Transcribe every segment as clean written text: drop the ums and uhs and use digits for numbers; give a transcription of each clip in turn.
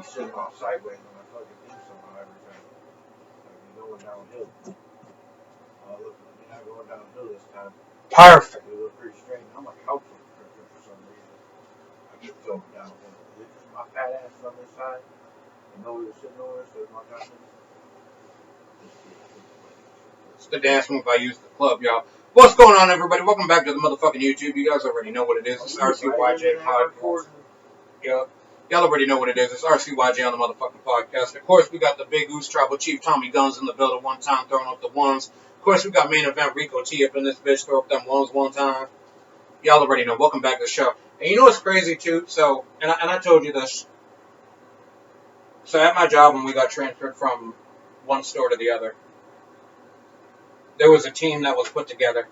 be sitting off sideways on my fucking thing somehow every time. Like you're going downhill. Look, you're not going downhill this time. Perfect. You look pretty straight. I'm a couch for some reason. I get thrown downhill. My fat ass is on this side. And nobody was sitting over, so my goddamn. It's the dance move I use at the club, y'all. What's going on, everybody? Welcome back to the motherfucking YouTube. You guys already know what it is. It's RCYJ Podcast. Yep. Y'all already know what it is. It's RCYJ on the motherfucking podcast. Of course, we got the Big Goose Tribal Chief Tommy Guns in the building one time, throwing up the ones. Of course, we got main event Rico T up in this bitch, throw up them ones one time. Y'all already know. Welcome back to the show. And you know what's crazy, too? So, and I told you this. So, at my job, when we got transferred from one store to the other, there was a team that was put together,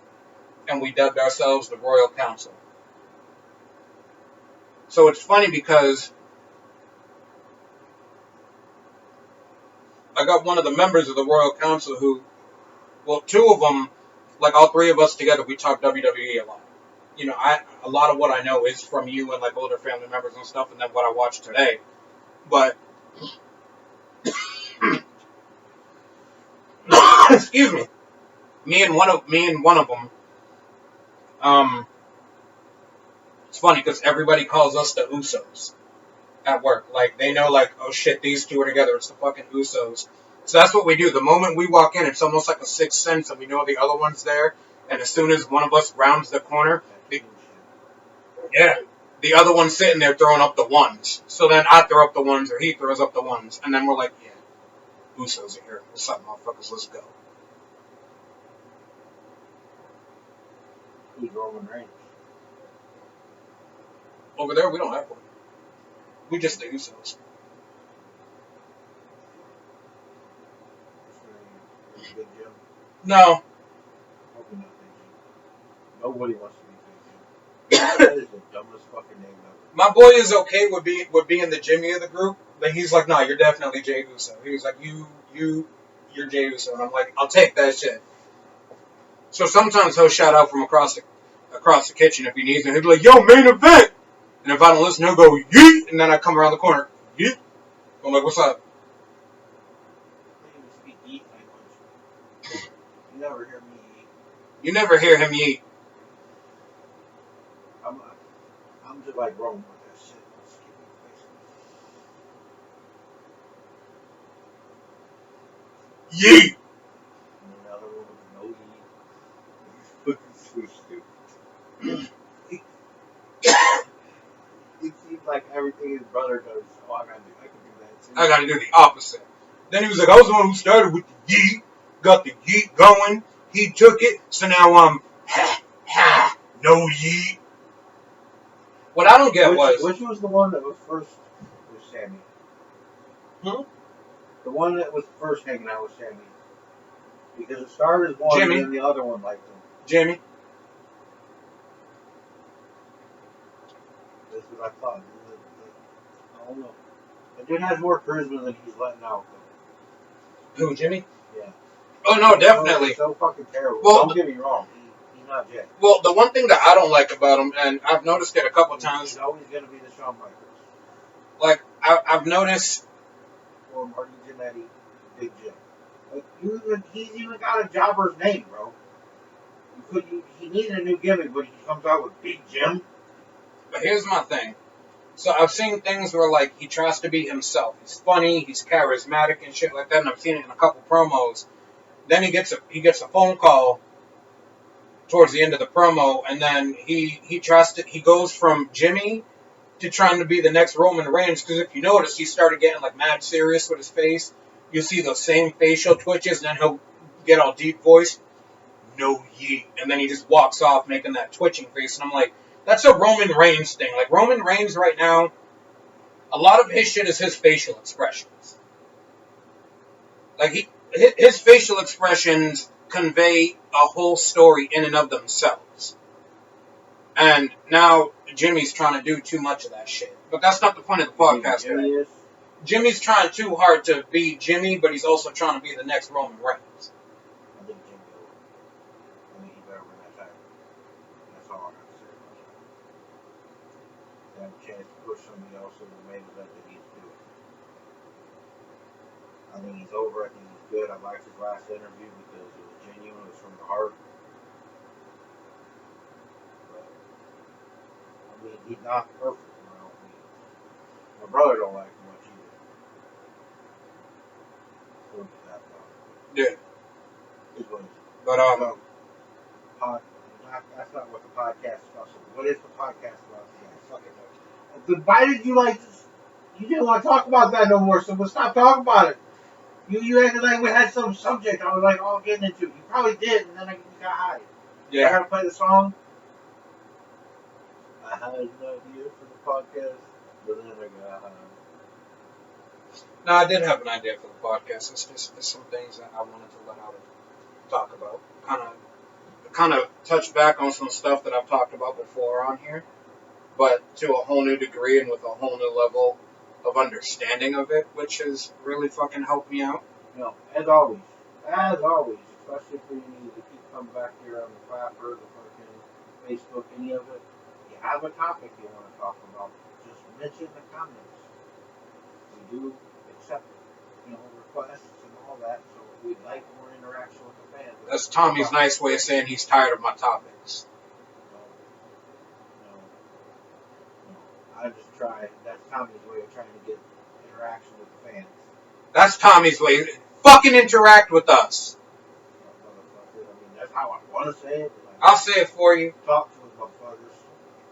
and we dubbed ourselves the Royal Council. So it's funny because I got one of the members of the Royal Council who, well, two of them, like all three of us together, we talk WWE a lot. You know, a lot of what I know is from you and like older family members and stuff, and then what I watched today. But excuse me, me and one of them. It's funny because everybody calls us the Usos at work. Like, they know, like, oh shit, these two are together. It's the fucking Usos. So that's what we do. The moment we walk in, it's almost like a sixth sense, and we know the other one's there. And as soon as one of us rounds the corner, the other one's sitting there throwing up the ones. So then I throw up the ones, or he throws up the ones. And then we're like, yeah, Usos are here. What's up, motherfuckers? Let's go. Who's Roman Reigns? Over there, we don't have one. We just the Usos. Big Jim? No. Probably not Big Jim. Nobody wants to be Big Jim. That is the dumbest fucking name ever. My boy is okay with being the Jimmy of the group, but he's like, nah, you're definitely Jey Uso. He was like, you're Jey Uso, and I'm like, I'll take that shit. So sometimes he'll shout out from across the kitchen if he needs it. He'll be like, yo, main event! And if I don't listen, he'll go, yeet! And then I come around the corner, yeet! I'm like, what's up? Speak yeet language. You never hear me eat. You never hear him yeet. I'm just like Rome with that shit. Yeet! And another one with no yeet. Fucking so stupid. It seems like everything his brother does, so I can do that too. I gotta do the opposite. Then he was like, I was the one who started with the yeet, got the yeet going, he took it, so now I'm no yeet. What I don't get which was the one that was first with Sammy? The one that was first hanging out with Sammy. Because it started as one Jimmy. and then the other one liked him. Jimmy. That's what I thought. I don't know. The dude has more charisma than he's letting out. Who, Jimmy? Yeah. Oh, no, definitely. He's so fucking terrible. Well, don't get me wrong. He's not Jay. Well, the one thing that I don't like about him, and I've noticed it a couple times. He's always going to be the Shawn Michaels. Like, I've noticed. Or Marty Jannetty, Big Jim. Like, he's even got a jobber's name, bro. He needed a new gimmick, but he comes out with Big Jim. But here's my thing. So I've seen things where, like, he tries to be himself. He's funny, he's charismatic and shit like that, and I've seen it in a couple promos. Then he gets a phone call towards the end of the promo, and then he goes from Jimmy to trying to be the next Roman Reigns, because if you notice, he started getting, like, mad serious with his face. You see those same facial twitches, and then he'll get all deep voice. No yeet. And then he just walks off making that twitching face, and I'm like, that's a Roman Reigns thing. Like, Roman Reigns right now, a lot of his shit is his facial expressions. Like, his facial expressions convey a whole story in and of themselves. And now Jimmy's trying to do too much of that shit. But that's not the point of the podcast today. Jimmy's trying too hard to be Jimmy, but he's also trying to be the next Roman Reigns. I think Jimmy will. I think he better win that title. That's all I got to say about that. Have a chance to push somebody else in the main event that needs to do it. I think he's over. I think he's good. I liked his last interview because it was genuine. It was from the heart. But, I mean, he's not perfect. You know? I mean, my brother don't like him much either. So that, Yeah. it was. But So, that's not what the podcast is about. So what is the podcast about? Yeah, fucking know. Then why did you like this? You didn't want to talk about that no more, so we'll stop talking about it. You acted like we had some subject I was like all getting into. You probably did, and then you got high. I yeah. gotta play the song. I had an idea for the podcast, but then I got high. No, I did have an idea for the podcast. It's just some things that I wanted to let out and talk about. Kind of touch back on some stuff that I've talked about before on here, but to a whole new degree and with a whole new level of understanding of it, which has really fucking helped me out. You know, as always, especially if you need to keep coming back here on the Clapper, the fucking Facebook, any of it. If you have a topic you want to talk about, just mention in the comments. We do accept, requests and all that, so we'd like more interaction with the fans. That's Tommy's nice way of saying he's tired of my topics. I just try. That's Tommy's way of trying to get interaction with the fans. That's Tommy's way. Fucking interact with us. I mean, that's how I want to say it. Like, I'll say it for you. Talk to us, motherfuckers.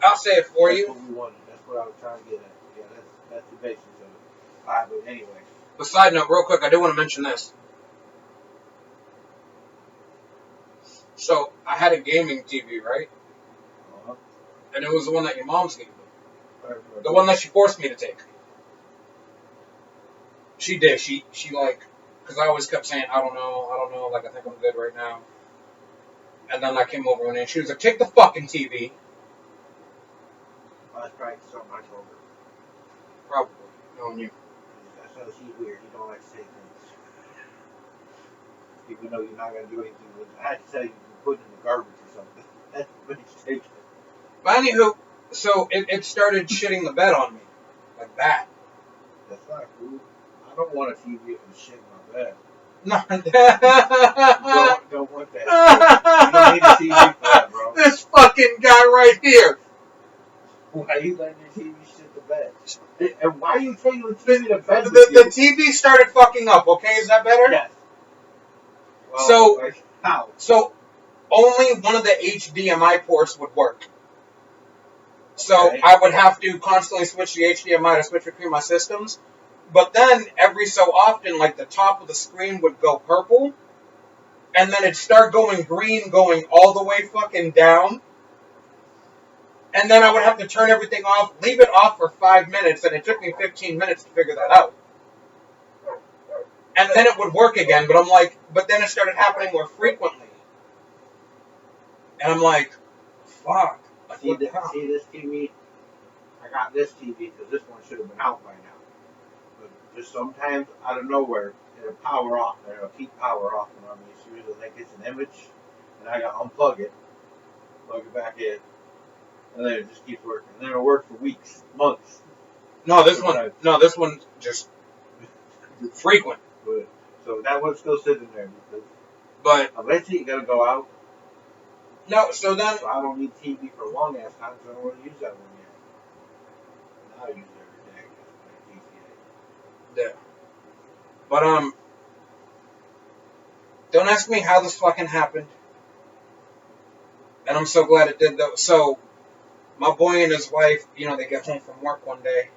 I'll say it for That's you. what we wanted. That's what I was trying to get at. Yeah, that's the basis of it. Alright, but anyway. But side note, real quick, I do want to mention this. So, I had a gaming TV, right? Uh-huh. And it was the one that your mom's gave me. The one that she forced me to take. She did. She like, because I always kept saying, I don't know, like, I think I'm good right now. And then I came over one day and she was like, take the fucking TV. I was practicing so much over. Probably, knowing you. That's how she's weird. You don't like to say things. Even though you're not going to do anything with it. I had to tell you to put it in the garbage or something. That's what he's taking. But anywho, so it started shitting the bed on me. Like that. That's not cool. I don't want a TV with shit in my bed. No. Don't want that. You don't need a TV for that, bro. This fucking guy right here. Why are you letting your TV shit the bed? And why are you taking the TV to bed? The TV started fucking up, okay? Is that better? Yes. Well, So, like, how? So, only one of the HDMI ports would work. So, Okay. I would have to constantly switch the HDMI to switch between my systems. But then, every so often, like, the top of the screen would go purple. And then it'd start going green, going all the way fucking down. And then I would have to turn everything off, leave it off for 5 minutes, and it took me 15 minutes to figure that out. And then it would work again, but I'm like, but then it started happening more frequently. And I'm like, fuck. Like, See this TV? I got this TV because this one should have been out by now. But just sometimes, out of nowhere, it'll power off. It'll keep power off on me. As soon as I think it's an image, and I gotta unplug it, plug it back in, and then it just keeps working. And then it'll work for weeks, months. No, this one just frequent. But, so that one's still sitting there because But eventually you gotta go out. no, so then So I don't need TV for a long ass time, so I don't want to use that one yet. Now I use it every day because yeah. But don't ask me how this fucking happened. And I'm so glad it did though. So my boy and his wife, they get home from work one day.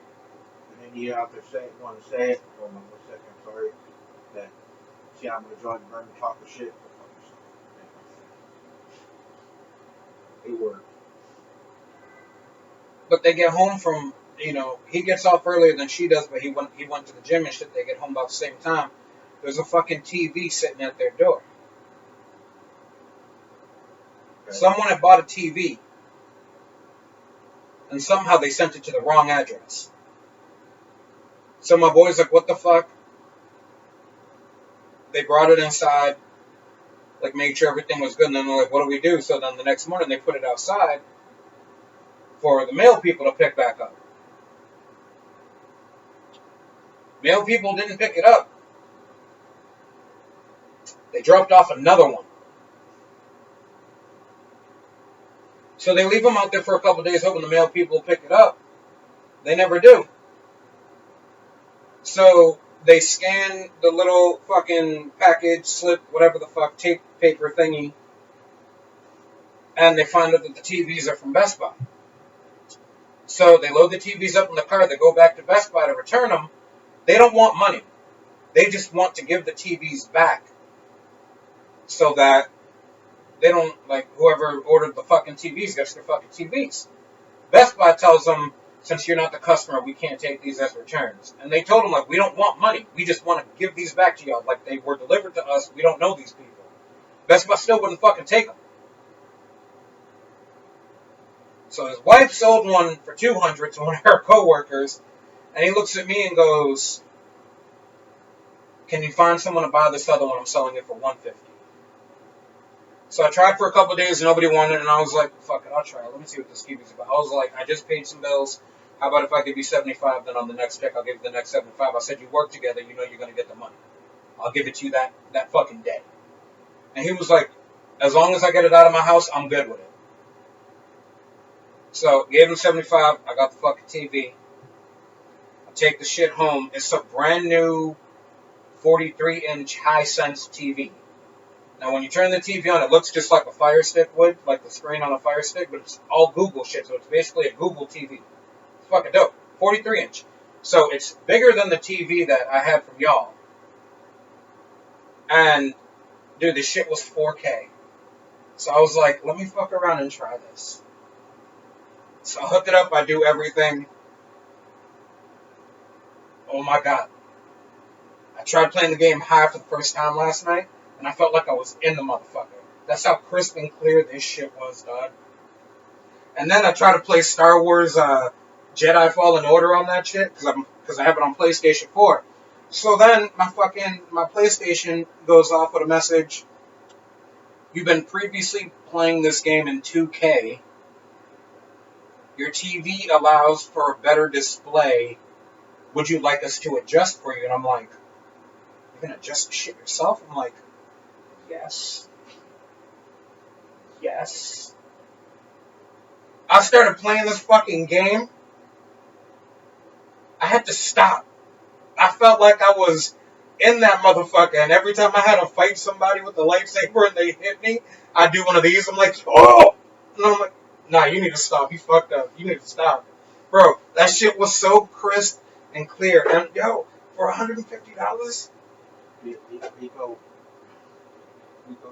And then you out there want to say it. Hold on 1 second, I'm sorry. That, see, I'm going to join Burn and talk shit. It worked. But they get home from, he gets off earlier than she does, but he went to the gym and shit. They get home about the same time. There's a fucking TV sitting at their door. Okay. Someone had bought a TV. And somehow they sent it to the wrong address. So my boy's like, what the fuck? They brought it inside, like made sure everything was good, and then they're like, what do we do? So then the next morning they put it outside for the mail people to pick back up. Mail people didn't pick it up. They dropped off another one. So they leave them out there for a couple days hoping the mail people will pick it up. They never do. So they scan the little fucking package, slip, whatever the fuck, tape paper thingy, and they find out that the TVs are from Best Buy. So they load the TVs up in the car, they go back to Best Buy to return them. They don't want money. They just want to give the TVs back so that they don't, like, whoever ordered the fucking TVs gets their fucking TVs. Best Buy tells them, since you're not the customer, we can't take these as returns. And they told them, like, we don't want money. We just want to give these back to y'all. Like, they were delivered to us. We don't know these people. Best Buy still wouldn't fucking take them. So his wife sold one for $200 to one of her coworkers, and he looks at me and goes, can you find someone to buy this other one? I'm selling it for $150. So I tried for a couple of days and nobody wanted it, and I was like, fuck it, I'll try it. Let me see what this TV's about. I was like, I just paid some bills. How about if I give you $75, then on the next check I'll give you the next $75. I said, you work together, you know you're going to get the money. I'll give it to you that fucking day. And he was like, as long as I get it out of my house, I'm good with it. So gave him $75. I got the fucking TV. I take the shit home. It's a brand new 43-inch Hisense TV. Now, when you turn the TV on, it looks just like a Fire Stick would, like the screen on a Fire Stick, but it's all Google shit, so it's basically a Google TV. It's fucking dope. 43-inch. So it's bigger than the TV that I had from y'all. And, dude, this shit was 4K. So I was like, let me fuck around and try this. So I hooked it up, I do everything. Oh my god. I tried playing the game high for the first time last night, and I felt like I was in the motherfucker. That's how crisp and clear this shit was, dog. And then I tried to play Star Wars Jedi Fallen Order on that shit, because I have it on PlayStation 4. So then my PlayStation goes off with a message. You've been previously playing this game in 2K. Your TV allows for a better display. Would you like us to adjust for you? And I'm like, you're going to adjust the shit yourself? I'm like, yes. Yes. I started playing this fucking game. I had to stop. I felt like I was in that motherfucker, and every time I had to fight somebody with a lightsaber and they hit me, I do one of these. I'm like, oh! And I'm like, nah, you need to stop. You fucked up. You need to stop. Bro, that shit was so crisp and clear. And, yo, for $150? Rico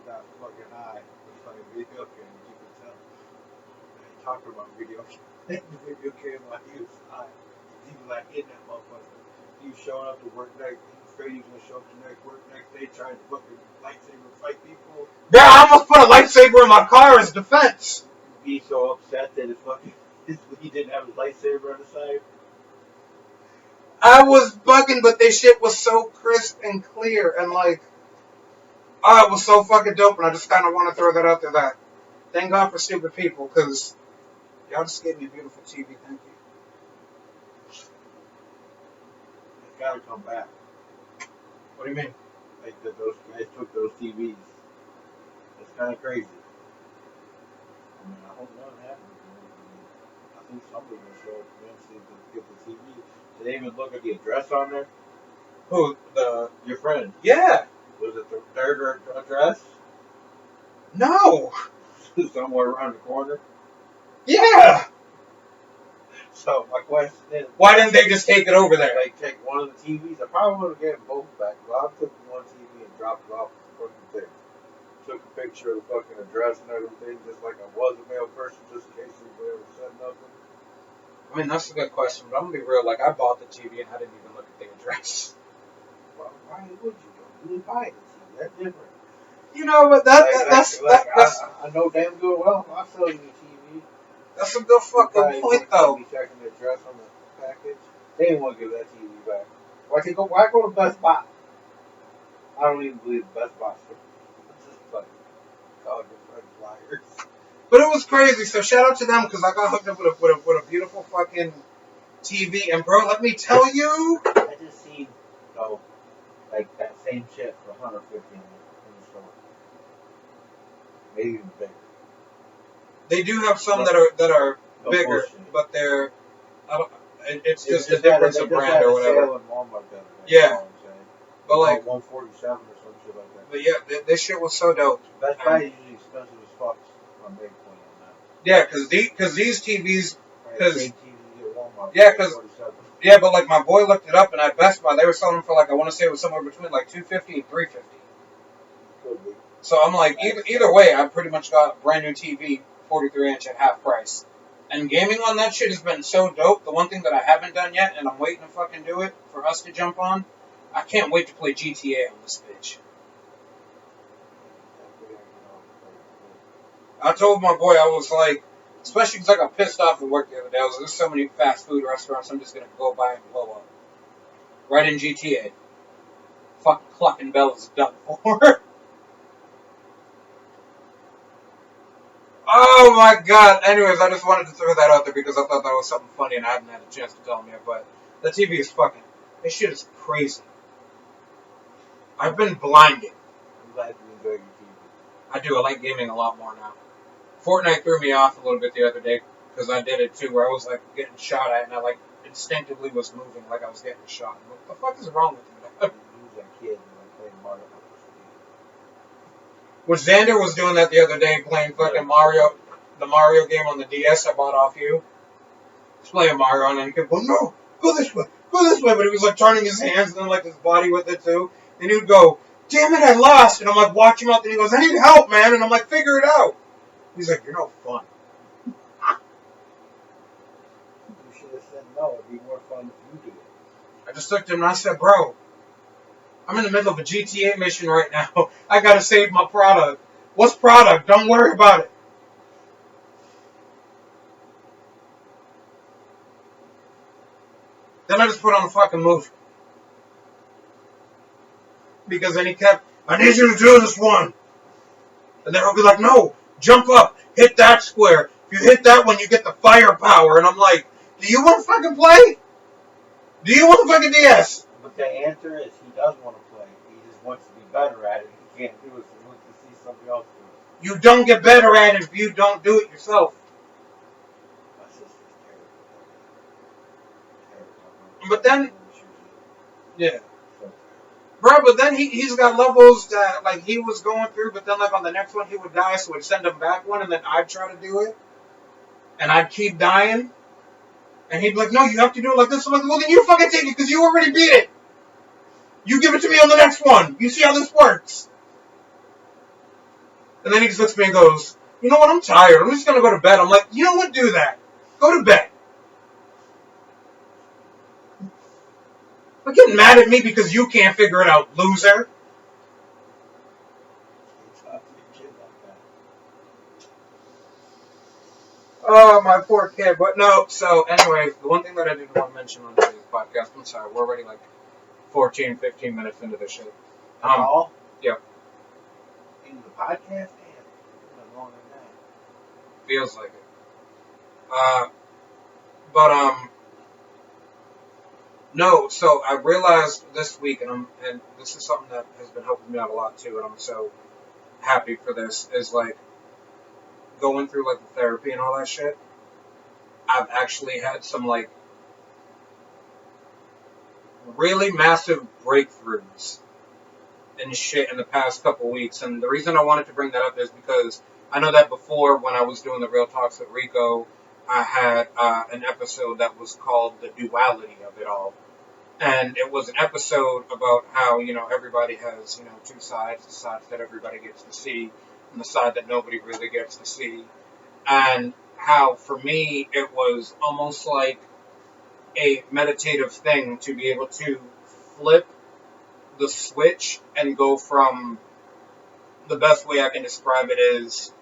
got fucking high with playing video games, you can tell. He talked about video games. Video game like he was high. He was like in that motherfucker. He was showing up to work next, he was afraid he was going to show up to work next day trying to fucking lightsaber fight people. Yeah, I almost put a lightsaber in my car as defense. He's so upset that he didn't have his lightsaber on the side. I was bugging, but this shit was so crisp and clear, and like, oh, it was so fucking dope, and I just kind of want to throw that out there that, thank God for stupid people, because y'all just gave me a beautiful TV, thank you. It's gotta come back. What do you mean? Like that those guys took those TVs. It's kind of crazy. I mean, I hope nothing happens. I think somebody will show up eventually to get the TV. Did they even look at the address on there? Who? Your friend. Yeah. Was it the third address? No. Somewhere around the corner? Yeah. So my question is, why didn't they just take it over there? Like take one of the TVs? I probably would have given both back. Well, I took one TV and dropped it off at the fucking thing. Took a picture of the fucking address and everything, just like I was a mail person, just in case anybody ever said nothing. I mean, that's a good question, but I'm gonna be real. Like, I bought the TV and I didn't even look at the address. Well, why would you though? You didn't buy the TV. That's different. You know, but that's I know damn good well if I sell you the TV. That's a good fucking point, though. Be checking the address on the package. They didn't want to give that TV back. Why go to Best Buy? I don't even believe Best Buy. It's just like call your friends liars. But it was crazy. So shout out to them because I got hooked up with a beautiful fucking TV. And bro, let me tell you, I just seen like that same shit for $150 in the store. maybe even bigger. They do have some that are No bigger, bullshit. but they're. I don't, it's just the difference of brand or whatever. Sale in Walmart the other day, Yeah. you know what I'm saying? But like, 147 or some shit like that. but yeah, this shit was so dope. Best Buy is usually expensive as fuck. I'm big point on that. Yeah, because these TVs, because same TV you get at Walmart. Yeah, 'cause- yeah, but like my boy looked it up, and at Best Buy they were selling them for like I want to say it was somewhere between like $250 and $350. Could be. So I'm like, either way, I pretty much got a brand new TV, 43-inch at half price. And gaming on that shit has been so dope. The one thing that I haven't done yet, and I'm waiting to fucking do it for us to jump on, I can't wait to play GTA on this bitch. I told my boy, I was like, especially because I got pissed off at work the other day. I was like, there's so many fast food restaurants, I'm just going to go by and blow up. Right in GTA. Fucking Clucking Bell is done for. Oh my god. Anyways, I just wanted to throw that out there because I thought that was something funny and I hadn't had a chance to tell him yet. But the TV is fucking. This shit is crazy. I've been blinded. I'm glad you enjoy your TV. I do. I like gaming a lot more now. Fortnite threw me off a little bit the other day because I did it too, where I was like getting shot at and I like instinctively was moving like I was getting shot. What the fuck is wrong with me? You use that kid and like playing Mario. Which Xander was doing that the other day, playing fucking Mario, the Mario game on the DS I bought off you. He's playing Mario and then he kept going, no, go this way, but he was like turning his hands and then like his body with it too. And he would go, damn it, I lost. And I'm like, watch him out there. And he goes, I need help, man. And I'm like, figure it out. He's like, you're no fun. You should have said no. It'd be more fun if you did it. I just looked at him and I said, bro, I'm in the middle of a GTA mission right now. I gotta save my product. What's product? Don't worry about it. Then I just put on a fucking movie. Because then he kept, I need you to do this one. And then he'll be like, no, jump up, hit that square. If you hit that one, you get the firepower. And I'm like, do you want to fucking play? Do you want to fucking DS? But the answer is he does want to play. He just wants to be better at it. He can't do it, so he wants to see somebody else do it. You don't get better at it if you don't do it yourself. My sister's terrible. But then, yeah. Bro, but then he's got levels that, like, he was going through, but then, like, on the next one, he would die, so it'd send him back one, and then I'd try to do it. And I'd keep dying. And he'd be like, no, you have to do it like this. I'm like, well, then you fucking take it, because you already beat it. You give it to me on the next one. You see how this works. And then he just looks at me and goes, you know what, I'm tired. I'm just going to go to bed. I'm like, you know what, do that. Go to bed. But getting mad at me because you can't figure it out, loser. Oh, my poor kid. But no, so anyways, the one thing that I didn't want to mention on today's podcast, I'm sorry, we're already like 14, 15 minutes into this shit. Yep. In the podcast? Damn. Longer than that. Feels like it. No, so I realized this week, and this is something that has been helping me out a lot too, and I'm so happy for this, is like going through like the therapy and all that shit. I've actually had some like really massive breakthroughs and shit in the past couple weeks, and the reason I wanted to bring that up is because I know that before when I was doing the Real Talks with Rico, I had an episode that was called The Duality of It All. And it was an episode about how, you know, everybody has, you know, two sides, the sides that everybody gets to see and the side that nobody really gets to see. And how, for me, it was almost like a meditative thing to be able to flip the switch and go from, the best way I can describe it is,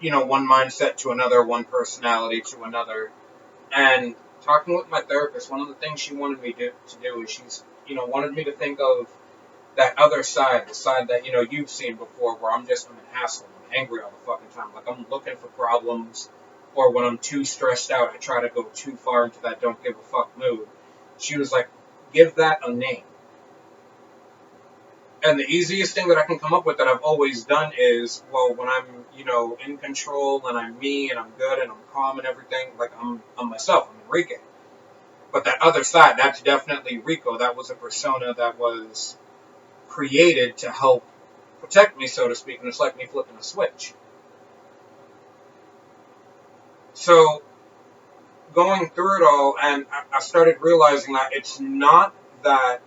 you know, one mindset to another, one personality to another. And talking with my therapist, one of the things she wanted me to do is she's, you know, wanted me to think of that other side, the side that, you know, you've seen before, where I'm an asshole, I'm angry all the fucking time, like I'm looking for problems, or when I'm too stressed out, I try to go too far into that don't give a fuck mood. She was like, give that a name. And the easiest thing that I can come up with that I've always done is, well, when I'm, in control and I'm me and I'm good and I'm calm and everything, like I'm myself, I'm Enrique. But that other side, that's definitely Rico. That was a persona that was created to help protect me, so to speak, and it's like me flipping a switch. So going through it all, and I started realizing that it's not that.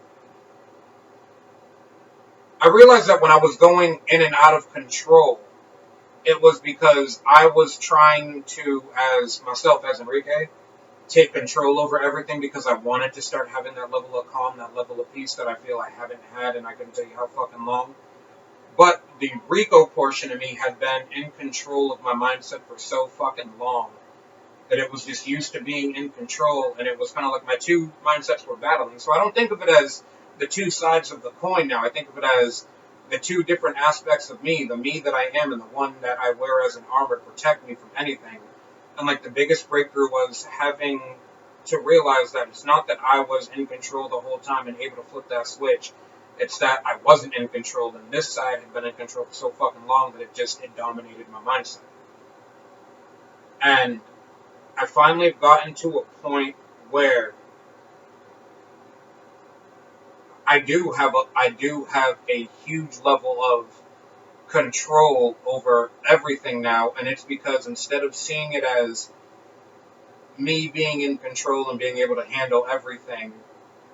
I realized that when I was going in and out of control, it was because I was trying to, as myself, as Enrique, take control over everything because I wanted to start having that level of calm, that level of peace that I feel I haven't had, and I couldn't tell you how fucking long. But the Rico portion of me had been in control of my mindset for so fucking long that it was just used to being in control, and it was kind of like my two mindsets were battling. So I don't think of it as the two sides of the coin now. I think of it as the two different aspects of me, the me that I am and the one that I wear as an armor to protect me from anything. And like the biggest breakthrough was having to realize that it's not that I was in control the whole time and able to flip that switch. It's that I wasn't in control, and this side had been in control for so fucking long that it dominated my mindset. And I finally have gotten to a point where I do have a huge level of control over everything now, and it's because instead of seeing it as me being in control and being able to handle everything,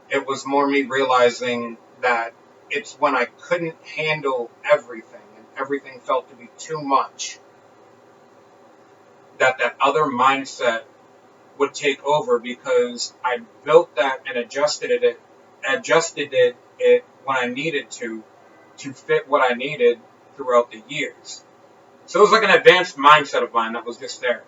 it was more me realizing that it's when I couldn't handle everything and everything felt to be too much that other mindset would take over, because I built that and adjusted it when I needed to fit what I needed throughout the years. So it was like an advanced mindset of mine that was just there.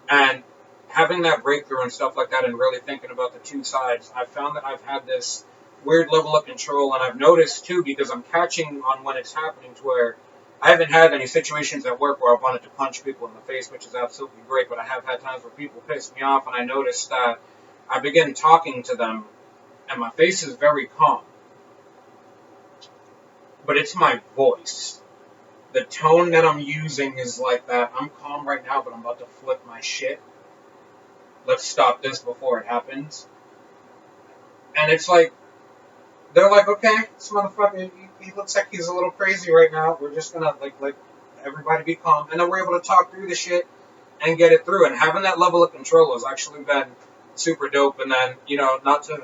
And having that breakthrough and stuff like that and really thinking about the two sides, I found that I've had this weird level of control, and I've noticed too, because I'm catching on when it's happening, to where I haven't had any situations at work where I've wanted to punch people in the face, which is absolutely great, but I have had times where people piss me off, and I noticed that I begin talking to them, and my face is very calm. But it's my voice. The tone that I'm using is like that. I'm calm right now, but I'm about to flip my shit. Let's stop this before it happens. And it's like, they're like, okay, this motherfucker, he looks like he's a little crazy right now. We're just gonna, like everybody be calm. And then we're able to talk through the shit and get it through. And having that level of control has actually been super dope. And then, not to,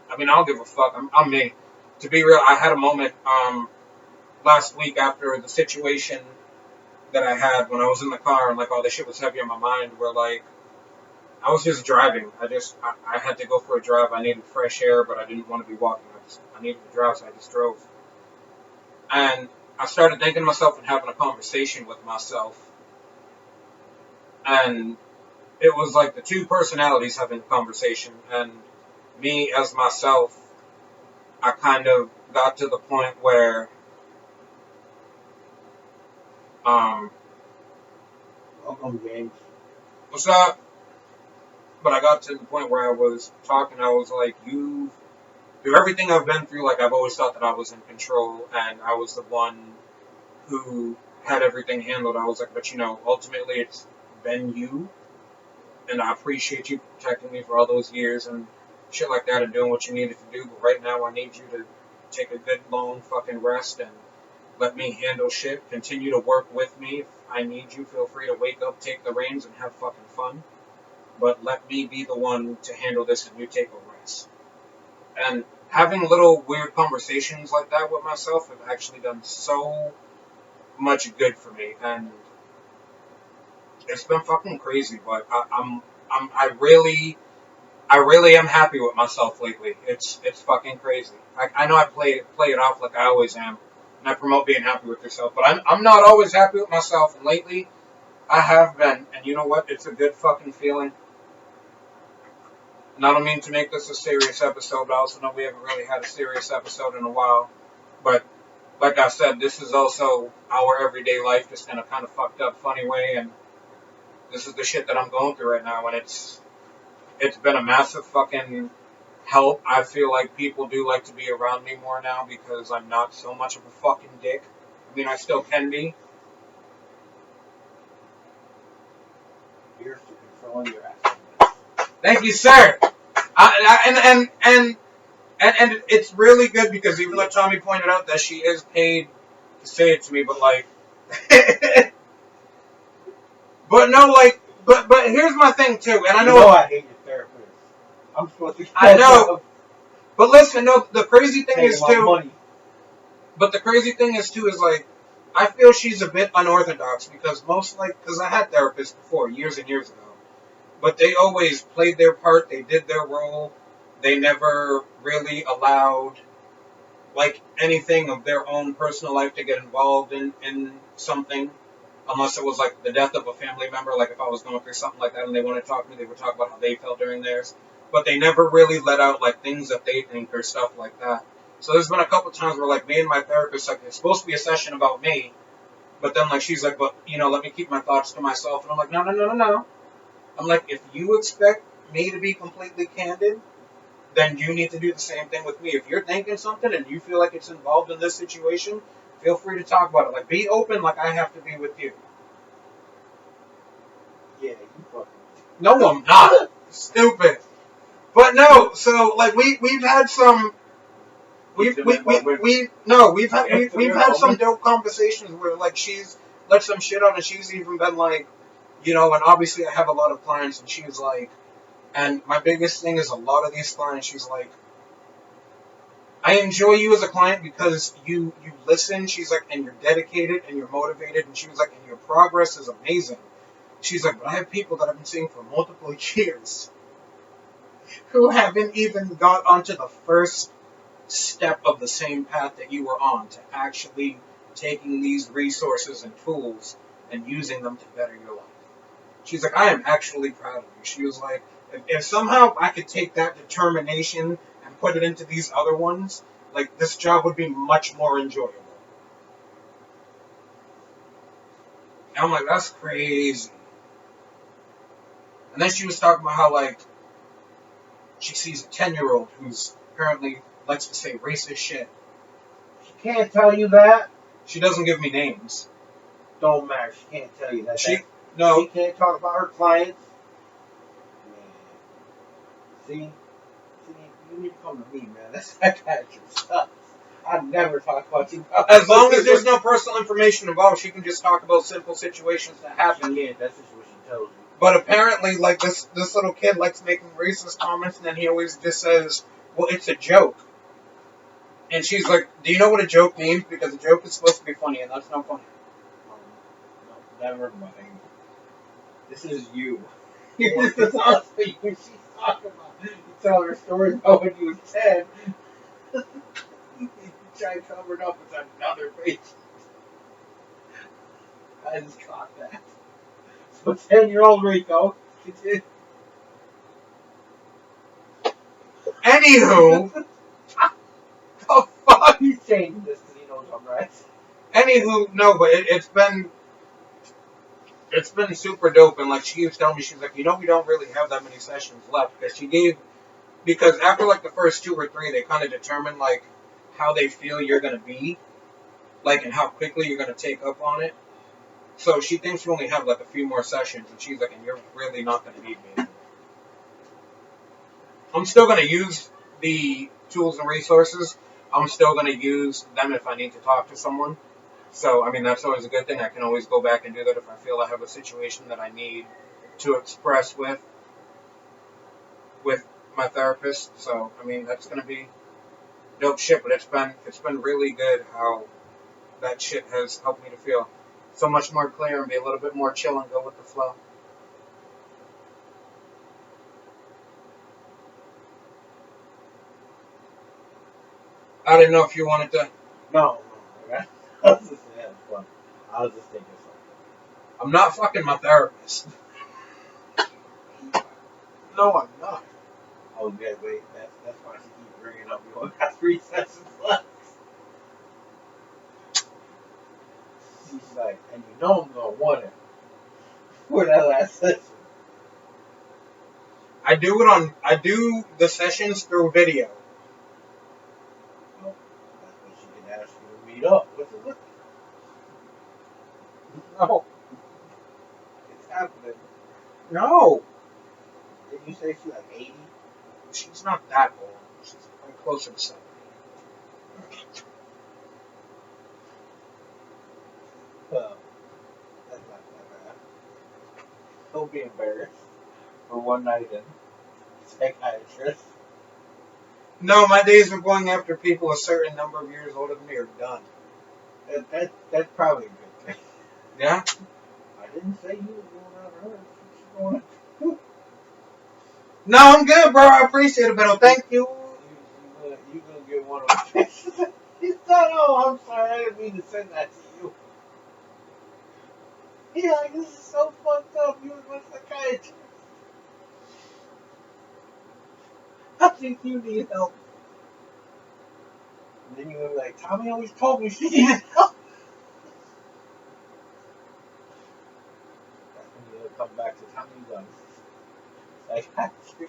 I mean, I don't give a fuck. I'm me. To be real, I had a moment last week after the situation that I had when I was in the car and like all this shit was heavy on my mind, where like I was just driving. I had to go for a drive. I needed fresh air, but I didn't want to be walking. I needed to drive, so I just drove. And I started thinking to myself and having a conversation with myself. And it was like the two personalities having a conversation. And me as myself, I kind of got to the point where Welcome, James. what's up? But I got to the point where I was talking, I was like, through everything I've been through, like I've always thought that I was in control and I was the one who had everything handled. I was like, but ultimately it's been you, and I appreciate you protecting me for all those years and shit like that and doing what you needed to do. But right now I need you to take a good long fucking rest and let me handle shit. Continue to work with me. If I need you, feel free to wake up, take the reins, and have fucking fun. But let me be the one to handle this and you take a rest. And having little weird conversations like that with myself have actually done so much good for me. And it's been fucking crazy, but I really am happy with myself lately. It's fucking crazy. I know I play it off like I always am, and I promote being happy with yourself, but I'm not always happy with myself, and lately I have been, and you know what? It's a good fucking feeling. And I don't mean to make this a serious episode, but I also know we haven't really had a serious episode in a while. But like I said, this is also our everyday life, just in a kind of fucked up, funny way, and this is the shit that I'm going through right now, and it's been a massive fucking help. I feel like people do like to be around me more now because I'm not so much of a fucking dick. I mean, I still can be. Here's to controlling your ass. Thank you, sir. And it's really good because even though Tommy pointed out that she is paid to say it to me, but like, but no, like, but here's my thing too, and I know I hate your therapist. I'm supposed to. I know, but listen, no, the crazy thing is too. Money. But the crazy thing is too is like, I feel she's a bit unorthodox because because I had therapists before years and years ago, but they always played their part, they did their role, they never really allowed like anything of their own personal life to get involved in something, unless it was like the death of a family member. Like if I was going through something like that and they wanted to talk to me, they would talk about how they felt during theirs. But they never really let out like things that they think or stuff like that. So there's been a couple times where like me and my therapist, like it's supposed to be a session about me, but then like she's like, but let me keep my thoughts to myself, and I'm like, no. I'm like, if you expect me to be completely candid, then you need to do the same thing with me. If you're thinking something and you feel like it's involved in this situation, feel free to talk about it. Like, be open like I have to be with you. Yeah, you fucking. No, I'm not. Stupid. But no, so like we've had some we've had some dope conversations where like she's let some shit out and she's even been like, and obviously I have a lot of clients and she's like, and my biggest thing is a lot of these clients, she's like, I enjoy you as a client because you listen, she's like, and you're dedicated and you're motivated, and she was like, and your progress is amazing. She's like, but I have people that I've been seeing for multiple years who haven't even got onto the first step of the same path that you were on, to actually taking these resources and tools and using them to better your life. She's like, I am actually proud of you. She was like, if somehow I could take that determination and put it into these other ones, like this job would be much more enjoyable. And I'm like, that's crazy. And then she was talking about how like she sees a 10-year-old who's apparently likes to say racist shit. She can't tell you that. She doesn't give me names. Don't matter. She can't tell you that. She can't talk about her clients. Man. See, you need to come to me, man. That's psychiatrist stuff. I never talk about you. As long as there's no personal information involved, she can just talk about simple situations that happen. Yeah, that's just what she tells you. But apparently, like this little kid likes making racist comments, and then he always just says, "Well, it's a joke." And she's like, "Do you know what a joke means? Because a joke is supposed to be funny, and that's not funny." No, never mind. This is you. This is also you. She's talking about. You tell her stories about when you were 10. You try to cover it up with another patient. I just caught that. So 10-year-old Rico. Anywho, the fuck? He's changing this because he knows I'm right. Anywho, no, but it's been super dope, and like she was telling me, she's like, we don't really have that many sessions left because after like the first 2 or 3, they kind of determine like how they feel you're gonna be, like, and how quickly you're gonna take up on it. So she thinks we only have like a few more sessions, and she's like, and you're really not gonna need me. I'm still gonna use the tools and resources. I'm still gonna use them if I need to talk to someone. So, I mean, that's always a good thing. I can always go back and do that if I feel I have a situation that I need to express with my therapist. So, I mean, that's going to be dope shit, but it's been really good how that shit has helped me to feel so much more clear and be a little bit more chill and go with the flow. I didn't know if you wanted to. No. I was just having fun. I was just thinking something. I'm not fucking my therapist. No, I'm not. Oh, yeah, wait. That's why she keeps bringing up. We only got 3 sessions left. She's like, and I'm going to want it for that last session. I do the sessions through video. Well, that's what she can ask you to meet up. What's it look? No. It's happening. No. Did you say she's like 80? She's not that old. She's like closer to 70. Well, that's not that bad. Don't be embarrassed for one night in psychiatrist. No, my days of going after people a certain number of years older than me are done. That's probably a good thing. Yeah? I didn't say you were going on her. She's going on. No, I'm good, bro. I appreciate it, but thank you. You gonna get one of my faces. He said, "Oh, I'm sorry. I didn't mean to send that to you." Yeah, like, this is so fucked up. You was my psychiatrist. I think you need help. And then you were like, Tommy always told me she needed help. That's when you come back to Tommy Gunn. Psychiatry.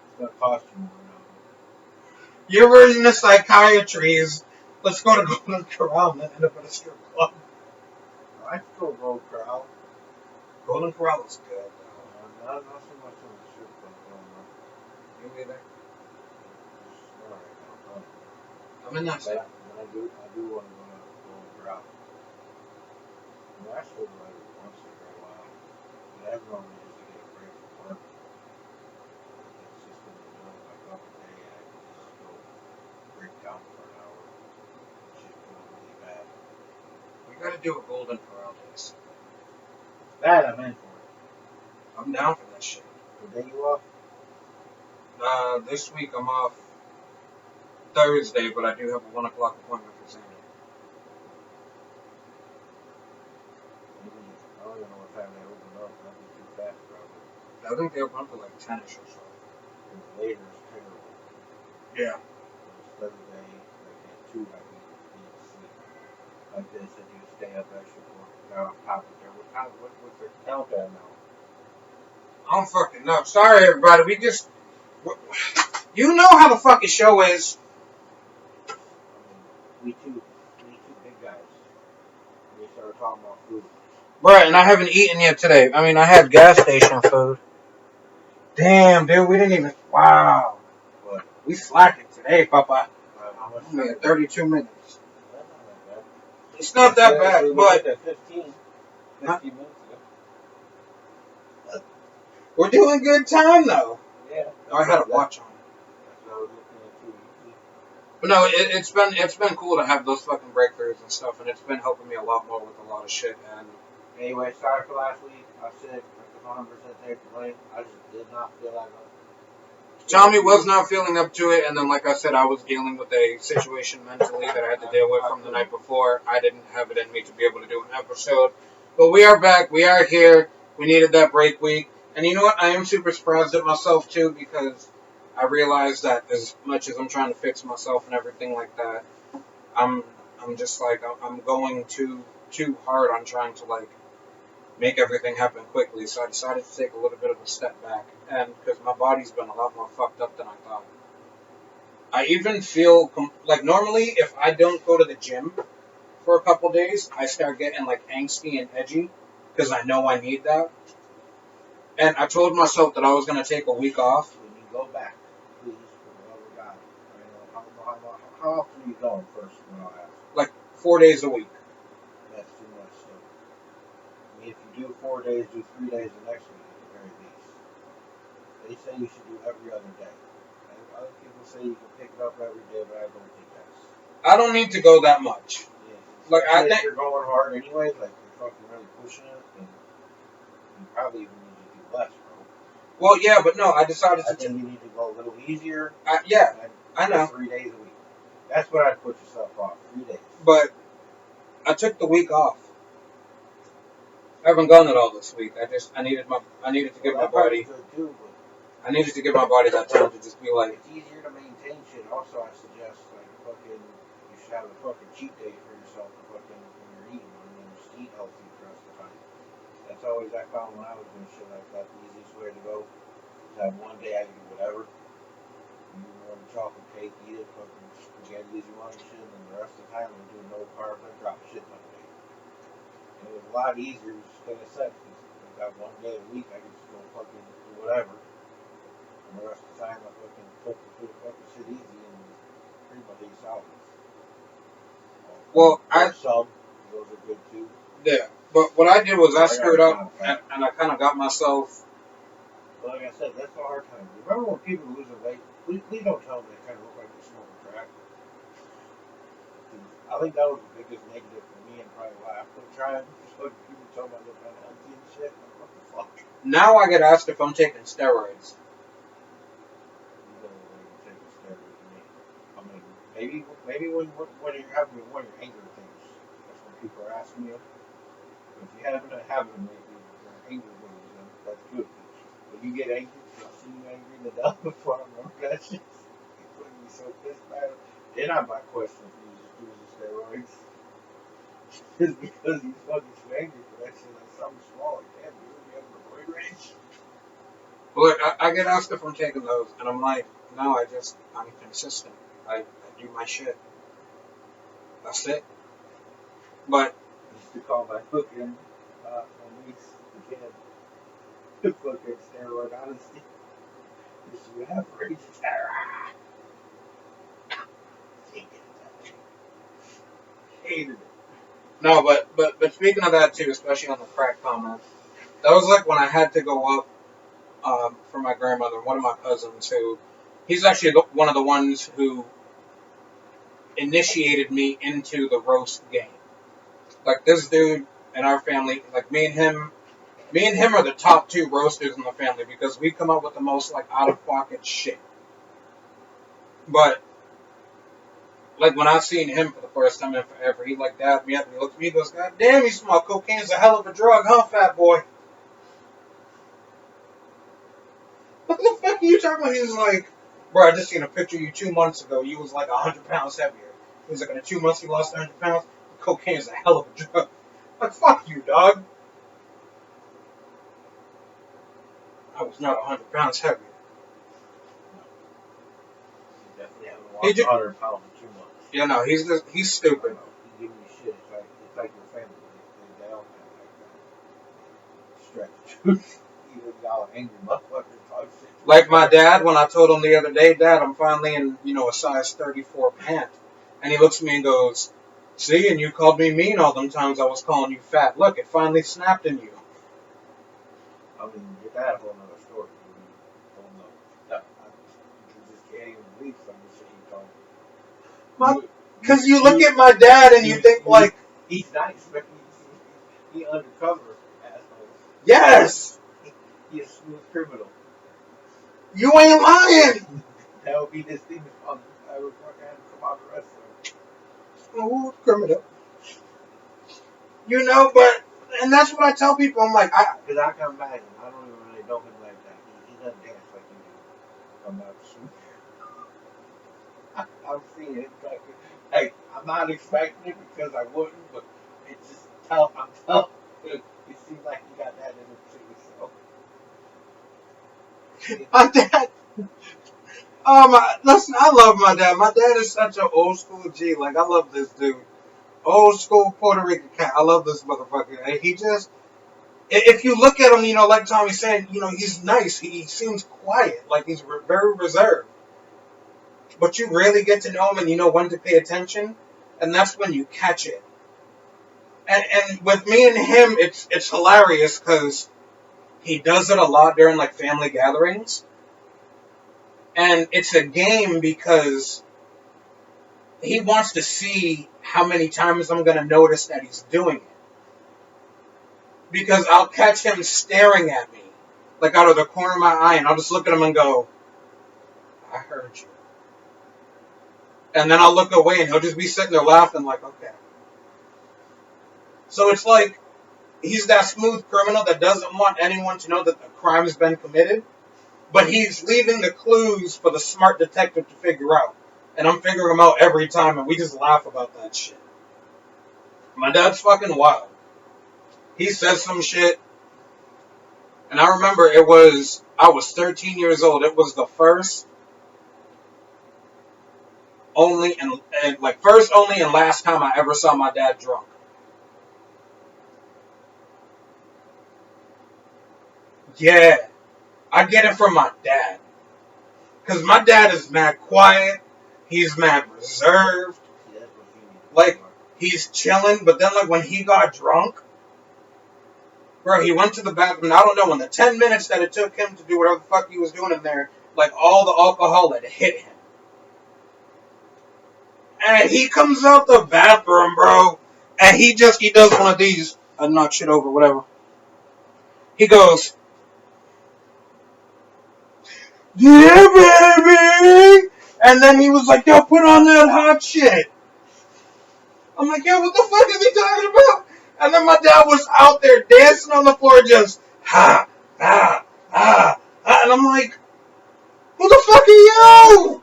It's gonna cost you more now. Your version of psychiatry is let's go to Golden Corral and then end up at a strip club. I still go Corral. Golden Corral is good, though. Not so much on the strip club anymore. You be there? It's alright now. I'm in that side. But I do want to go to Golden Corral. I mean, I still go every once in a while. But I normally just to get a break from work. It's just in the middle of my fucking day. I can just go break down for an hour. It's just going really bad. We gotta do a Golden Corral days. That I'm in for it. I'm down for that shit. The day you off? This week I'm off Thursday, but I do have a 1 o'clock appointment for Sunday. Maybe, I don't even know what time they open up. That'd be too fast, probably. I think they open up at like 10ish or so. And later is terrible. Yeah. It was Thursday, like at 2, I could be asleep. Like they said, you stay up extra for now on top of there. What's their countdown now? I don't fucking know. Sorry, everybody. You know how the fucking show is. I mean, we two big guys. We started talking about food. Right, and I haven't eaten yet today. I mean, I had gas station food. Damn, dude, we didn't even. Wow. What? We slacking today, Papa. How much I mean, time? 32 minutes. That's not that bad. It's not that bad, We but at 15 minutes ago. we're doing good time, though. Yeah. I had a watch on. That's what I was looking at too. But no, it's been cool to have those fucking breakthroughs and stuff, and it's been helping me a lot more with a lot of shit. And Anyway, sorry for last week. I said I can 100% take the blame. I just did not feel like it. Tommy was not feeling up to it, and then, like I said, I was dealing with a situation mentally that I had to deal with from the night before. I didn't have it in me to be able to do an episode. But we are back. We are here. We needed that break week. And you know what? I am super surprised at myself, too, because I realized that as much as I'm trying to fix myself and everything like that, I'm just like, I'm going too hard on trying to, like, make everything happen quickly. So I decided to take a little bit of a step back. And because my body's been a lot more fucked up than I thought. I even feel, like, normally, if I don't go to the gym for a couple days, I start getting, like, angsty and edgy because I know I need that. And I told myself that I was going to take a week off. When you go back, please, for the love of God. How often are you going first? Like 4 days a week. That's too much stuff. I mean, if you do 4 days, do 3 days the next week at the very least. They say you should do every other day. And other people say you can pick it up every day, but I don't think that's. I don't need to go that much. Yeah. Like I think if you're going hard anyways, like you're fucking really pushing it, then you probably even need to do less, bro. Well, yeah, but no, I decided to. I think you need to go a little easier. Yeah, I know. 3 days a week. That's what I'd put yourself off. 3 days. But I took the week off. I haven't gone at all this week. I needed to give my body. Good too, but I needed to give my body that time to just be like. it's easier to maintain shit. Also, I suggest like fucking you should have a fucking cheat day for yourself. Fucking when you're eating, and then just eat healthy for the rest of the time. That's always I found when I was doing shit like that, the easiest way to go is have one day I can do whatever. You want a chocolate cake, eat it, fucking spaghetti as you want and shit, and the rest of the time I'm doing no carbs, I drop shit on the day. And it was a lot easier, just like I said, because I got one day a week I can just go fucking do whatever. And the rest of the time I fucking cook the fucking shit easy and pretty much eat salads. Well, or some, those are good too. Yeah, but what I did was I screwed up, Okay. and I kind of got myself. But like I said, that's the hard time. Remember when people lose their weight? Please don't tell them they kind of look like they're smoking crack. I think that was the biggest negative for me and probably why I quit trying. So people tell me I look unhealthy and shit. Like, what the fuck? Now I get asked if I'm taking steroids. You don't really take the steroids to me. I mean, maybe when you're having one of your anger things, that's when people are asking you. If you haven't having them lately, your anger goes in. That's good. When you get angry, I'll see you angry in the dump before I remember that shit. It's putting me so pissed about it. Then I might question if you just using steroids. Just because he's fucking so angry for that shit, like something small, like damn, you really have a roid rage. Look, I get asked if I'm taking those, and I'm like, no, I'm consistent. I do my shit. That's it. But I used to call my fucking my niece, the kid, the fucking steroid honesty. Because you have rage attack. Hated it. no, but speaking of that too, especially on the crack comment, that was like when I had to go up for my grandmother. One of my cousins who, he's actually one of the ones who initiated me into the roast game. Like this dude in our family, like me and him are the top two roasters in the family because we come up with the most like out of pocket shit. But like when I seen him for the first time in forever, he like dabbed me up and he looked at me and goes, God damn, you smell cocaine's a hell of a drug, huh, fat boy? What the fuck are you talking about? He was like, bro, I just seen a picture of you 2 months ago. You was like 100 pounds heavier. He was like, in 2 months you lost 100 pounds. Cocaine's a hell of a drug. Like, fuck you, dog. I was not 100 pounds heavier. You definitely haven't lost 100 pounds in 2 months. Yeah, no, he's stupid. He give me shit. It's like your family. They don't have like that stretch. Even y'all angry motherfuckers talk shit. Like my dad, when I told him the other day, Dad, I'm finally in, a size 34 pant. And he looks at me and goes, see, and you called me mean all them times I was calling you fat. Look, it finally snapped in you. I mean, your dad a whole nother story. You just can't even believe some of the shit you told. Because you look at my dad and you think like, he's nice, but he undercover asshole. Yes! He's a smooth criminal. You ain't lying! That would be this thing if I would fucking have to come out the rest of him. Smooth criminal. But, and that's what I tell people. I'm like, because I can imagine. I don't even really know him like that. He doesn't dance like you do. I'm not smooth. I'm seeing it. Like, I'm not expecting it because I wouldn't, but it's just tough. I'm tough. It seems like you got that in it too. So. My dad. Listen, I love my dad. My dad is such an old school G. Like, I love this dude. Old school Puerto Rican cat. I love this motherfucker. And he just, if you look at him, like Tommy's saying, he's nice. He seems quiet. Like, he's very reserved. But you really get to know him and you know when to pay attention. And that's when you catch it. And with me and him, it's hilarious because he does it a lot during, like, family gatherings. And it's a game because he wants to see how many times I'm going to notice that he's doing it. Because I'll catch him staring at me, like out of the corner of my eye, and I'll just look at him and go, I heard you. And then I'll look away and he'll just be sitting there laughing like, okay. So it's like, he's that smooth criminal that doesn't want anyone to know that the crime has been committed. But he's leaving the clues for the smart detective to figure out. And I'm figuring them out every time, and we just laugh about that shit. My dad's fucking wild. He says some shit, And I remember I was 13 years old. It was the first, only, and last time I ever saw my dad drunk. Yeah, I get it from my dad. Because my dad is mad quiet. He's mad reserved. See, that's what you need. Like, he's chilling, but then, like, when he got drunk, bro, he went to the bathroom. I don't know, in the 10 minutes that it took him to do whatever the fuck he was doing in there, like, all the alcohol had hit him. And he comes out the bathroom, bro, and he does one of these. I knock shit over, whatever. He goes, yeah, baby! And then he was like, yo, put on that hot shit. I'm like, yo, what the fuck is he talking about? And then my dad was out there dancing on the floor just, ha, ha, ha, ha. And I'm like, who the fuck are you?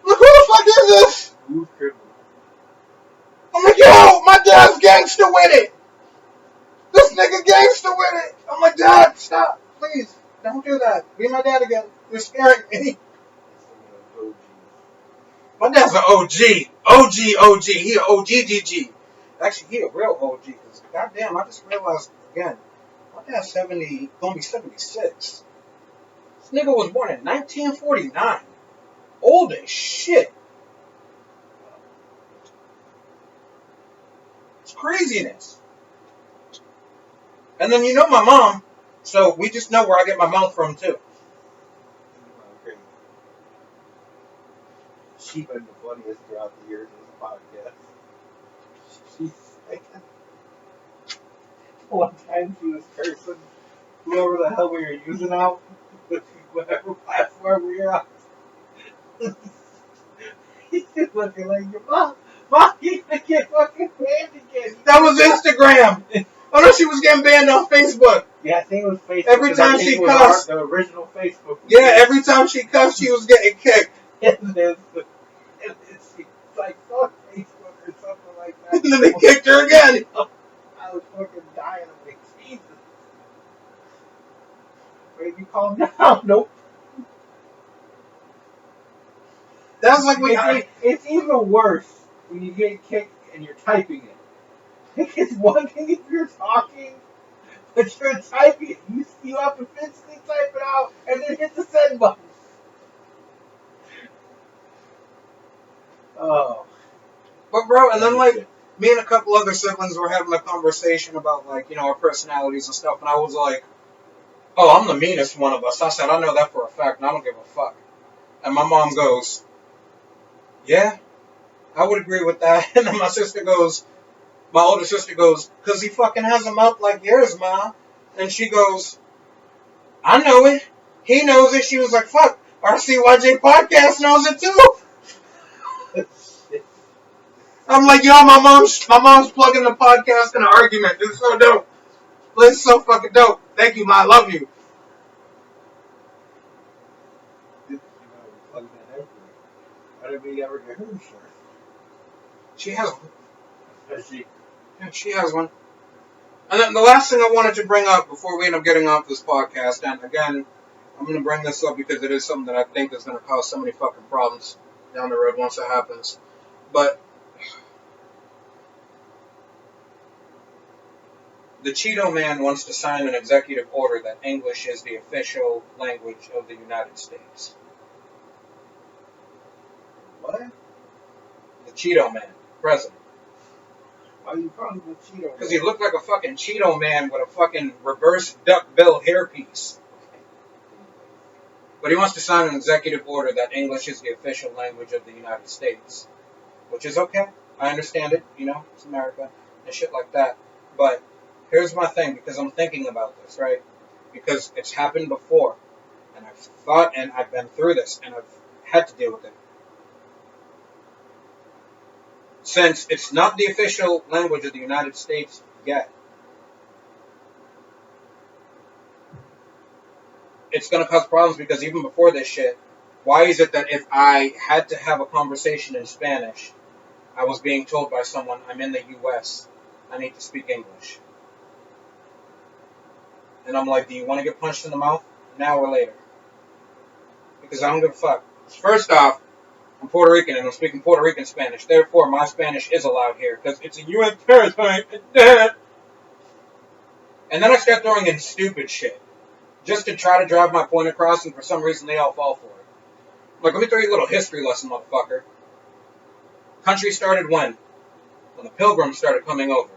Like, who the fuck is this? I'm like, yo, my dad's gangster with it. This nigga gangster with it. I'm like, Dad, stop. Please, don't do that. Be my dad again. You're scaring me. My dad's an OG. OG. He an OGGG. Actually, he a real OG. Because, goddamn, I just realized, again, my dad's gonna be 76. This nigga was born in 1949. Old as shit. It's craziness. And then you know my mom, so we just know where I get my mouth from, too. She's been the funniest throughout the years of this podcast. She's like, one time she was cursing whoever the hell we were using out, whatever platform we were on. He's looking like your mom. Mom, you gonna get fucking banned again. That was Instagram. Oh no, she was getting banned on Facebook. Yeah, I think it was Facebook. Every time she cussed. The original Facebook. Yeah, every time she cussed, she was getting kicked. And it's like, fuck Facebook or something like that. And then they kicked her again. I was fucking dying. I'm like, Jesus. Baby, calm down. Nope. That's like it's even worse when you get kicked and you're typing it. It's one thing if you're talking, but you're typing it. You have to physically type it out and then hit the send button. Oh. But bro, and then like me and a couple other siblings were having a conversation about like, you know, our personalities and stuff, and I was like, oh, I'm the meanest one of us. I said, I know that for a fact, and I don't give a fuck. And my mom goes, yeah, I would agree with that. And then my older sister goes, because he fucking has a mouth like yours, Ma. And she goes, I know it. He knows it. She was like, fuck, our CYJ podcast knows it too. I'm like, yo, my mom's plugging the podcast in an argument. It's so dope. It's so fucking dope. Thank you, Ma. I love you. Why did we ever get her insurance? She has one. Does she? Yeah, she has one. And then the last thing I wanted to bring up before we end up getting off this podcast, and again, I'm going to bring this up because it is something that I think is going to cause so many fucking problems down the road once it happens. But the Cheeto Man wants to sign an executive order that English is the official language of the United States. What? The Cheeto Man, president. Why are you calling him a Cheeto? Because he looked like a fucking Cheeto Man with a fucking reverse duckbill hairpiece. But he wants to sign an executive order that English is the official language of the United States. Which is okay. I understand it. You know, it's America and shit like that. But here's my thing, because I'm thinking about this, right? Because it's happened before. And I've thought and I've been through this and I've had to deal with it. Since it's not the official language of the United States yet, it's going to cause problems because even before this shit, why is it that if I had to have a conversation in Spanish, I was being told by someone, I'm in the U.S., I need to speak English? And I'm like, do you want to get punched in the mouth now or later? Because I don't give a fuck. First off, I'm Puerto Rican and I'm speaking Puerto Rican Spanish. Therefore, my Spanish is allowed here because it's a U.S. territory. And then I start throwing in stupid shit just to try to drive my point across, and for some reason they all fall for it. Like, let me throw you a little history lesson, motherfucker. Country started when? When the Pilgrims started coming over.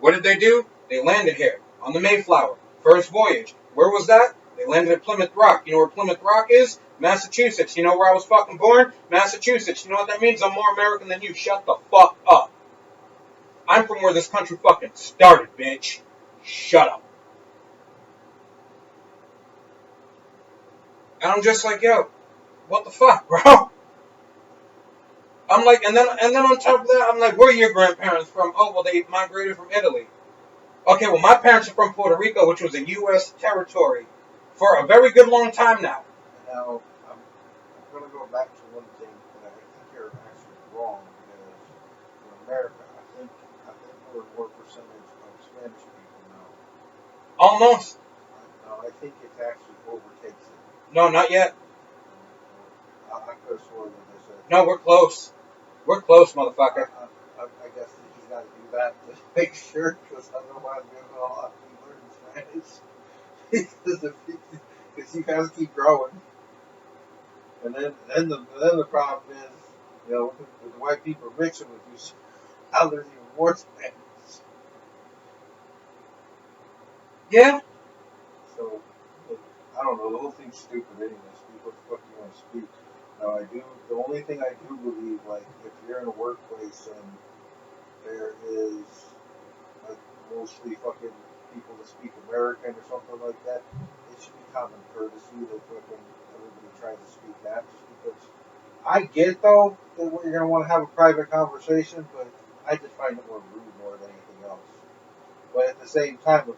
What did they do? They landed here on the Mayflower. First voyage. Where was that? They landed at Plymouth Rock. You know where Plymouth Rock is? Massachusetts. You know where I was fucking born? Massachusetts. You know what that means? I'm more American than you. Shut the fuck up. I'm from where this country fucking started, bitch. Shut up. And I'm just like, yo, what the fuck, bro? I'm like, and then on top of that, I'm like, where are your grandparents from? Oh, well, they migrated from Italy. Okay, well, my parents are from Puerto Rico, which was a U.S. territory for a very good long time now. Now, I'm going to go back to one thing that I think you're actually wrong, because in America, I think we're more percentage of Spanish people now. Almost. No, I think it actually overtakes it. No, not yet. I could have sworn that they said. No, we're close. We're close, motherfucker. I guess that he's got to do that to make sure, because otherwise we're going to have to be learning Spanish. Because you guys keep growing. And then the problem is, you know, with the white people mixing with you, now there's even more Spanish. Yeah. So, I don't know, the whole thing's stupid anyway. Speak what the fuck you want to speak. Now, the only thing I do believe, like, if you're in a workplace and there is, like, mostly fucking people that speak American or something like that, it should be common courtesy that fucking everybody tries to speak that, just because I get, though, that you're going to want to have a private conversation, but I just find it more rude more than anything else. But at the same time,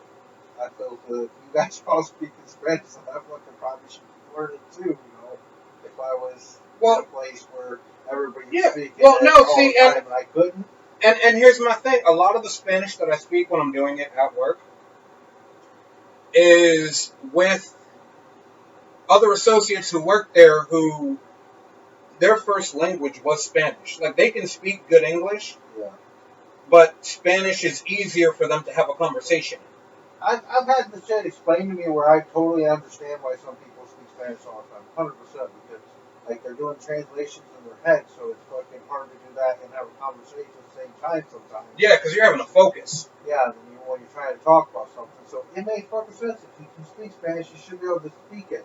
I feel that if you guys all speak in Spanish, then I fucking probably should learn it too, you know, if I was in a place where everybody was speaking all the time and I couldn't. And here's my thing. A lot of the Spanish that I speak when I'm doing it at work is with other associates who work there who their first language was Spanish. Like, they can speak good English, but Spanish is easier for them to have a conversation. I've had the shit explained to me where I totally understand why some people speak Spanish all the time, 100%, because like they're doing translations in their head, so it's fucking hard to do that and have a conversation at the same time sometimes. Yeah, because you're having to focus. Yeah, when you're trying to talk about something, so it makes fucking sense. If you can speak Spanish, you should be able to speak it.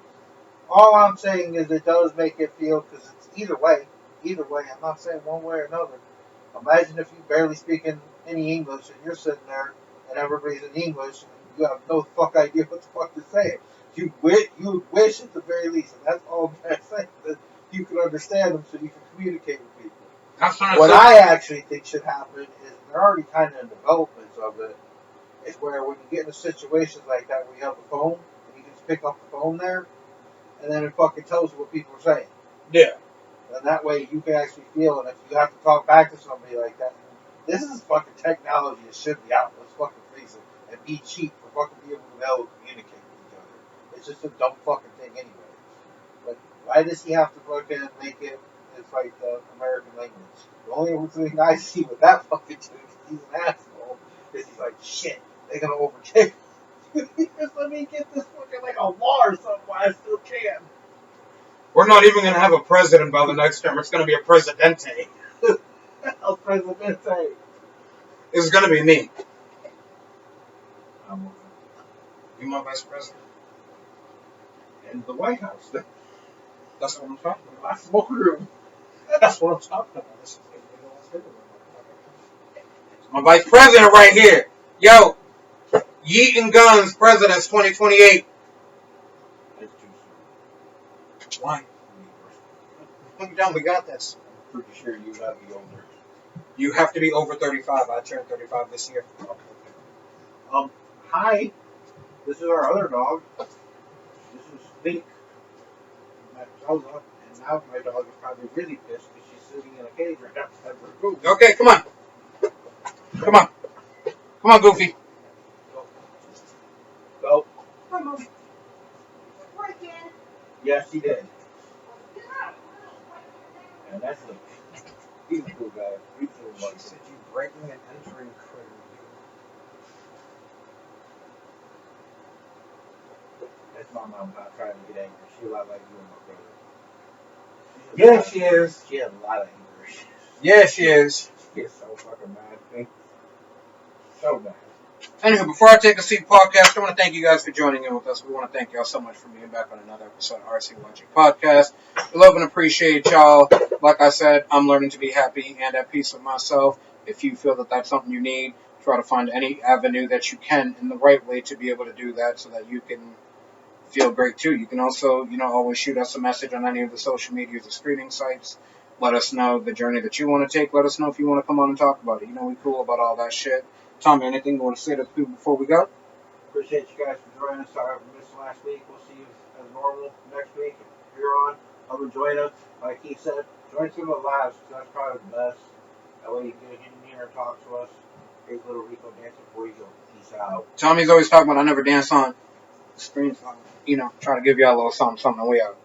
All I'm saying is it does make it feel, because it's either way. Either way, I'm not saying one way or another. Imagine if you barely speak any English and you're sitting there and everybody's in English and you have no fuck idea what the fuck they're saying. You would wish at the very least, and that's all I'm saying, that you can understand them so you can communicate with people. What I actually think should happen is, they're already kind of in developments of it, is where when you get into situations like that where you have the phone and you can just pick up the phone there and then it fucking tells you what people are saying. Yeah. And that way you can actually feel, and if you have to talk back to somebody like that, this is fucking technology that should be out. Let's fucking face it. And be cheap for fucking being able to communicate with each other. It's just a dumb fucking thing anyway. Like, why does he have to fucking make it, it's like the American language? The only thing I see with that fucking dude, he's an asshole, is he's like, shit, they're gonna overtake me. Just let me get this fucking like a law or something while I still can. We're not even going to have a president by the next term. It's going to be a presidente. El Presidente. It's going to be me. I'm You my vice president? In the White House. That's what I'm talking about. My smoke room. That's what I'm talking about. This is my vice president right here. Yo, Yeeting Guns Presidents 2028. It's too soon. Why? Put me down. We got this. I'm pretty sure you gotta be older. You have to be over 35. I turned 35 this year. Hi. This is our other dog. This is Stink. Zelda. And now my dog is probably really pissed because she's sitting in a cage right outside her coop. Okay, come on. Come on. Come on, Goofy. Go. Yes, he did. And that's a he's a cool guy. He's a She said you breaking and entering critter. That's my mom not trying to get angry. She a lot like you and my brother. Yeah, she is. She has a lot of anger. Yeah, she is. She gets so fucking mad. So mad. Anywho, before I take a seat podcast, I want to thank you guys for joining in with us. We want to thank y'all so much for being back on another episode of RC Watching Podcast. We love and appreciate y'all. Like I said, I'm learning to be happy and at peace with myself. If you feel that that's something you need, try to find any avenue that you can in the right way to be able to do that so that you can feel great too. You can also, always shoot us a message on any of the social medias or streaming sites. Let us know the journey that you want to take. Let us know if you want to come on and talk about it. We cool about all that shit. Tommy, anything you want to say to people before we go? Appreciate you guys for joining us. Sorry we missed last week. We'll see you as normal next week. If you're on, come and join us. Like he said, join some of the lives because that's probably the best. That way you can get in here and talk to us. Here's little Rico dancing for you. Peace out. Tommy's always talking about I never dance on the screen. Try to give y'all a little something, and we out.